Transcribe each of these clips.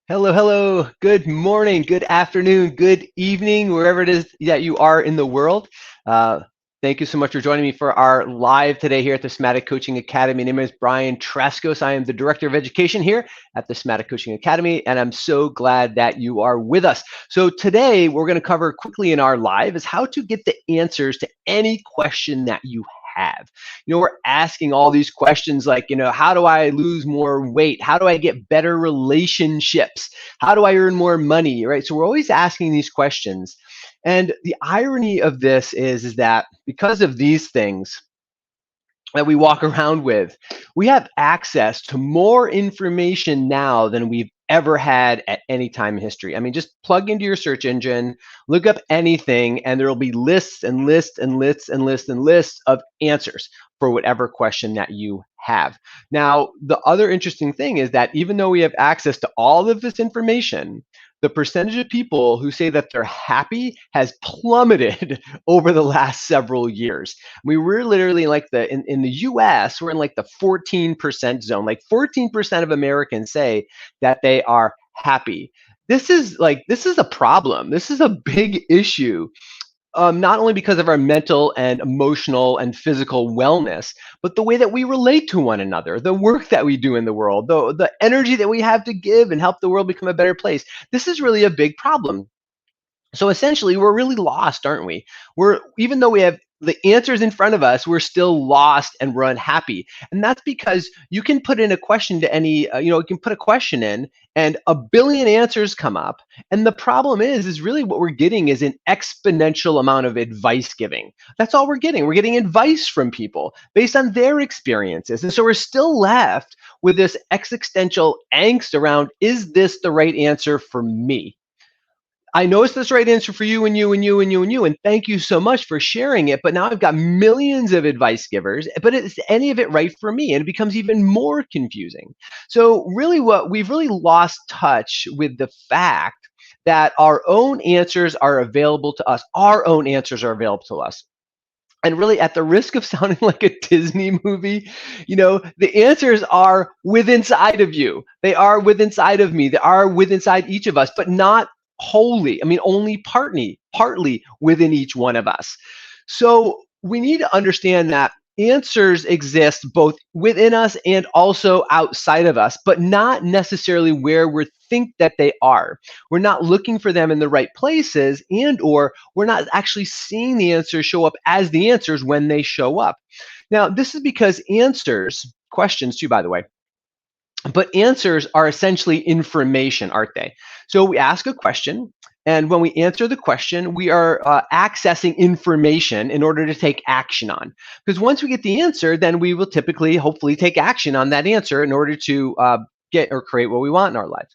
Hello, hello. Good morning, good afternoon, good evening, wherever it is that you are in the world. Uh, Thank you so much for joining me for our live today here at the Somatic Coaching Academy. My name is Brian Trzaskos. I am the Director of Education here at the Somatic Coaching Academy, and I'm so glad that you are with us. So today we're going to cover quickly in our live is how to get the answers to any question that you have. We're asking all these questions like, how do I lose more weight? How do I get better relationships? How do I earn more money? Right? So we're always asking these questions. And the irony of this is that because of these things that we walk around with, we have access to more information now than we've ever had at any time in history. I mean, just plug into your search engine, look up anything, and there will be lists and lists and lists and lists and lists of answers for whatever question that you have. Now, the other interesting thing is that even though we have access to all of this information, the percentage of people who say that they're happy has plummeted over the last several years. We're literally like in the US, we're in like the 14% zone. Like 14% of Americans say that they are happy. This is a problem. This is a big issue. Not only because of our mental and emotional and physical wellness, but the way that we relate to one another, the work that we do in the world, the energy that we have to give and help the world become a better place. This is really a big problem. So essentially, we're really lost, aren't we? Even though we have the answers in front of us, we're still lost and we're unhappy. And that's because you can put in a question to you can put a question in and a billion answers come up. And the problem is really what we're getting is an exponential amount of advice giving. That's all we're getting. We're getting advice from people based on their experiences. And so we're still left with this existential angst around, is this the right answer for me? I know it's this right answer for you and you and you and you and you. And thank you so much for sharing it. But now I've got millions of advice givers, but is any of it right for me? And it becomes even more confusing. So, really, what we've really lost touch with the fact that our own answers are available to us. Our own answers are available to us. And really, at the risk of sounding like a Disney movie, the answers are within inside of you. They are within inside of me. They are within inside each of us, but not wholly. I mean, only partly within each one of us. So we need to understand that answers exist both within us and also outside of us, but not necessarily where we think that they are. We're not looking for them in the right places, and or we're not actually seeing the answers show up as the answers when they show up. Now, this is because answers, questions too, by the way, but answers are essentially information, aren't they? So we ask a question, and when we answer the question, we are accessing information in order to take action on. Because once we get the answer, then we will typically, hopefully, take action on that answer in order to get or create what we want in our lives.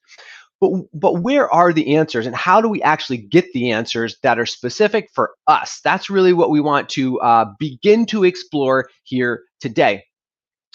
But where are the answers, and how do we actually get the answers that are specific for us? That's really what we want to begin to explore here today.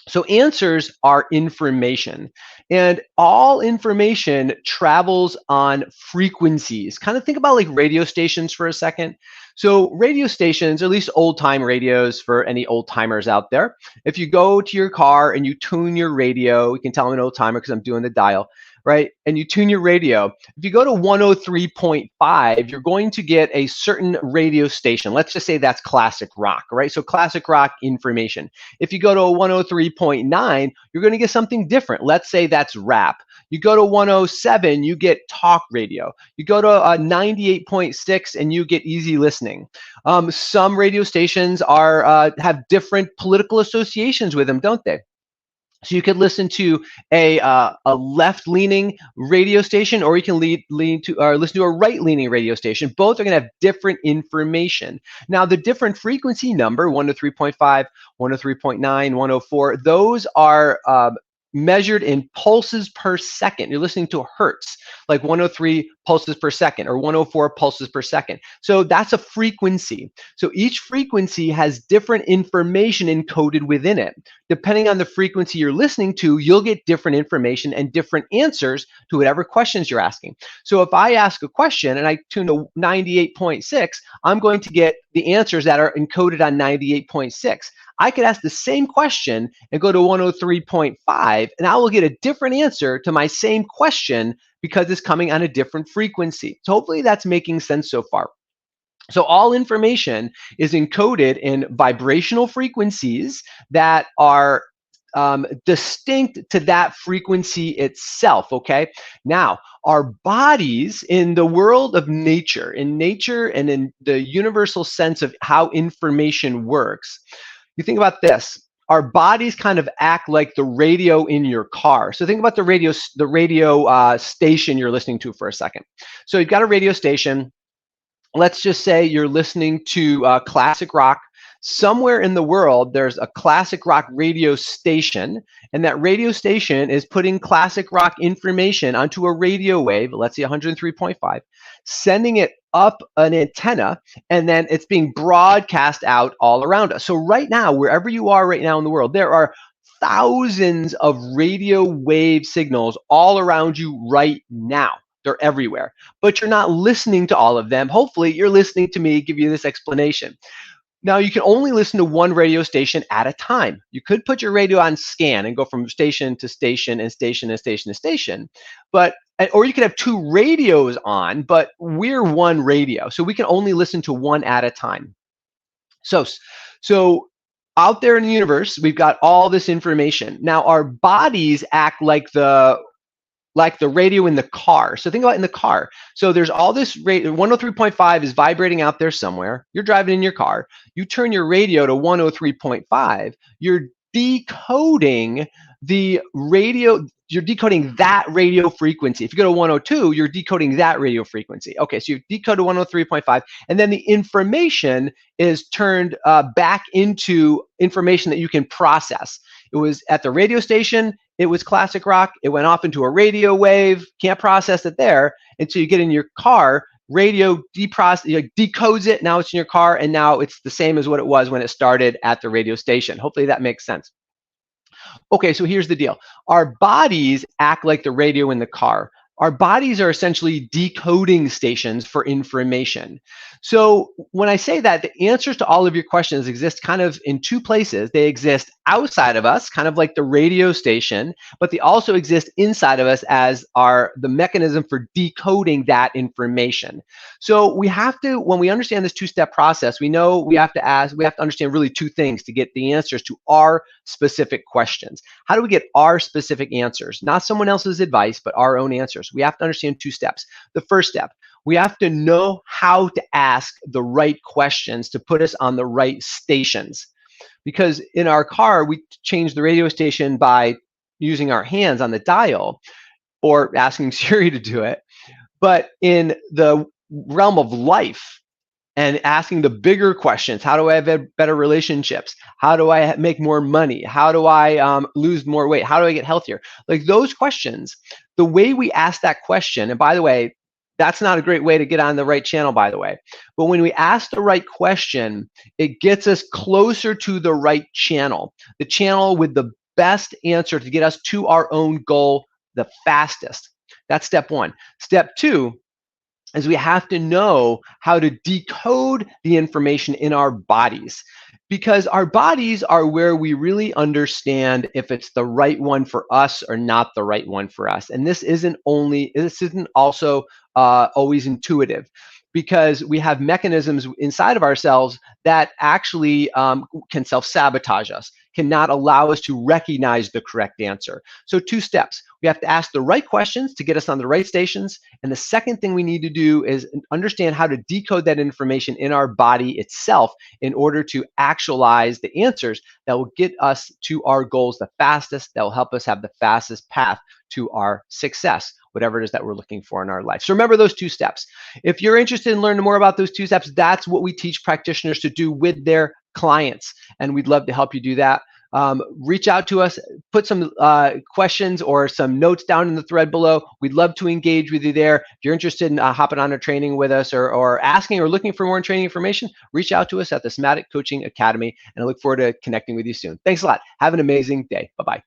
So answers are information, and all information travels on frequencies. Kind of think about like radio stations for a second. So radio stations, or at least old time radios for any old timers out there. If you go to your car and you tune your radio, you can tell I'm an old timer because I'm doing the dial, right? And you tune your radio. If you go to 103.5, you're going to get a certain radio station. Let's just say that's classic rock, right? So classic rock information. If you go to a 103.9, you're going to get something different. Let's say that's rap. You go to 107, you get talk radio. You go to 98.6 and you get easy listening. Some radio stations have different political associations with them, don't they? So you could listen to a left-leaning radio station, or you can listen to a right-leaning radio station. Both are going to have different information. Now, the different frequency number, 103.5, 103.9, 104, those are measured in pulses per second. You're listening to hertz, like 103 pulses per second or 104 pulses per second. So that's a frequency. So each frequency has different information encoded within it. Depending on the frequency you're listening to, you'll get different information and different answers to whatever questions you're asking. So if I ask a question and I tune to 98.6, I'm going to get the answers that are encoded on 98.6. I could ask the same question and go to 103.5, and I will get a different answer to my same question because it's coming on a different frequency. So hopefully that's making sense so far. So all information is encoded in vibrational frequencies that are distinct to that frequency itself, okay? Now, our bodies in the world of nature, in nature and in the universal sense of how information works, you think about this. Our bodies kind of act like the radio in your car. So think about the radio station you're listening to for a second. So you've got a radio station. Let's just say you're listening to classic rock. Somewhere in the world, there's a classic rock radio station, and that radio station is putting classic rock information onto a radio wave, let's say 103.5, sending it up an antenna, and then it's being broadcast out all around us. So right now, wherever you are right now in the world, there are thousands of radio wave signals all around you right now. They're everywhere, but you're not listening to all of them. Hopefully, you're listening to me give you this explanation. Now, you can only listen to one radio station at a time. You could put your radio on scan and go from station to station and station and station to station, or you could have two radios on, but we're one radio, so we can only listen to one at a time. So out there in the universe, we've got all this information. Now, our bodies act like the radio in the car. So think about in the car. So there's all this 103.5 is vibrating out there somewhere. You're driving in your car. You turn your radio to 103.5. You're decoding the radio. You're decoding that radio frequency. If you go to 102, you're decoding that radio frequency. Okay, so you decode to 103.5, and then the information is turned back into information that you can process. It was at the radio station, it was classic rock, it went off into a radio wave, can't process it there until you get in your car, radio decodes it, now it's in your car, and now it's the same as what it was when it started at the radio station. Hopefully that makes sense. Okay, so here's the deal. Our bodies act like the radio in the car. Our bodies are essentially decoding stations for information. So when I say that, the answers to all of your questions exist kind of in two places. They exist outside of us, kind of like the radio station, but they also exist inside of us as the mechanism for decoding that information. So we have to, when we understand this two-step process, we know we have to understand really two things to get the answers to our specific questions. How do we get our specific answers? Not someone else's advice, but our own answers. We have to understand two steps. The first step, we have to know how to ask the right questions to put us on the right stations. Because in our car, we change the radio station by using our hands on the dial or asking Siri to do it. But in the realm of life and asking the bigger questions, how do I have better relationships? How do I make more money? How do I lose more weight? How do I get healthier? Like those questions, the way we ask that question, and by the way, that's not a great way to get on the right channel, by the way. But when we ask the right question, it gets us closer to the right channel, the channel with the best answer to get us to our own goal the fastest. That's step one. Step two is we have to know how to decode the information in our bodies, because our bodies are where we really understand if it's the right one for us or not the right one for us. And this isn't also always intuitive, because we have mechanisms inside of ourselves that actually can self-sabotage us, cannot allow us to recognize the correct answer. So two steps. We have to ask the right questions to get us on the right stations. And the second thing we need to do is understand how to decode that information in our body itself in order to actualize the answers that will get us to our goals the fastest, that will help us have the fastest path to our success, whatever it is that we're looking for in our life. So remember those two steps. If you're interested in learning more about those two steps, that's what we teach practitioners to do with their clients. And we'd love to help you do that. Reach out to us, put some questions or some notes down in the thread below. We'd love to engage with you there. If you're interested in hopping on a training with us or asking or looking for more training information, reach out to us at the Somatic Coaching Academy, and I look forward to connecting with you soon. Thanks a lot. Have an amazing day. Bye-bye.